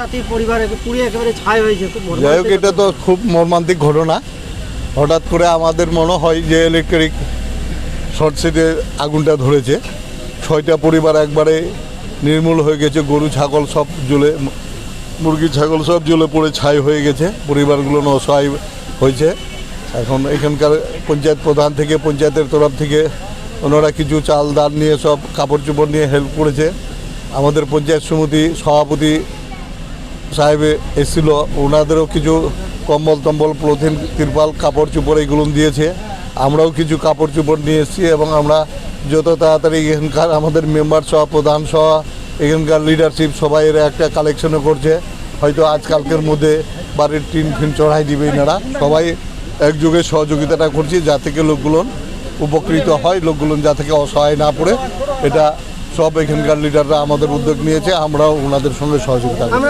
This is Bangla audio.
সাথী পরিবার পুড়ে একেবারে ছাই হয়েছে, খুব যাই হোক, এটা তো খুব মর্মান্তিক ঘটনা। হঠাৎ করে আমাদের মনে হয় যে ইলেকট্রিক শর্ট সার্কিটে আগুনটা ধরেছে। 6টা পরিবার একবারে নির্মূল হয়ে গেছে, গরু ছাগল সব জ্বলে, মুরগি ছাগল সব জ্বলে পড়ে ছাই হয়ে গেছে, পরিবারগুলো অসহায় হয়েছে। এখন এখানকার পঞ্চায়েত প্রধান থেকে, পঞ্চায়েতের তরফ থেকে ওনারা কিছু চাল দান নিয়ে সব কাপড় চোপড় নিয়ে হেল্প করেছে। আমাদের পঞ্চায়েত সমিতি সভাপতি সাহেব এসেছিল, ওনাদেরও কিছু কম্বল টম্বল, পলিথিন, তিরপাল, কাপড় চোপড় এগুলো দিয়েছে। আমরাও কিছু কাপড় চোপড় নিয়ে এসেছি এবং আমরা যত তাড়াতাড়ি এখানকার আমাদের মেম্বার সহ, প্রধান সহ, এখানকার লিডারশিপ সবাই এরা একটা কালেকশনও করছে। হয়তো আজকালকের মধ্যে বাড়ির টিন ফিন চড়াই দিবে এনারা। সবাই একযোগে সহযোগিতাটা করছি যা থেকে লোকগুলো উপকৃত হয়, লোকগুলো যা থেকে অসহায় না পড়ে। এটা সব এখানকার লিডাররা আমাদের উদ্যোগ নিয়েছে, আমরাও ওনাদের সঙ্গে সহযোগিতা করছি।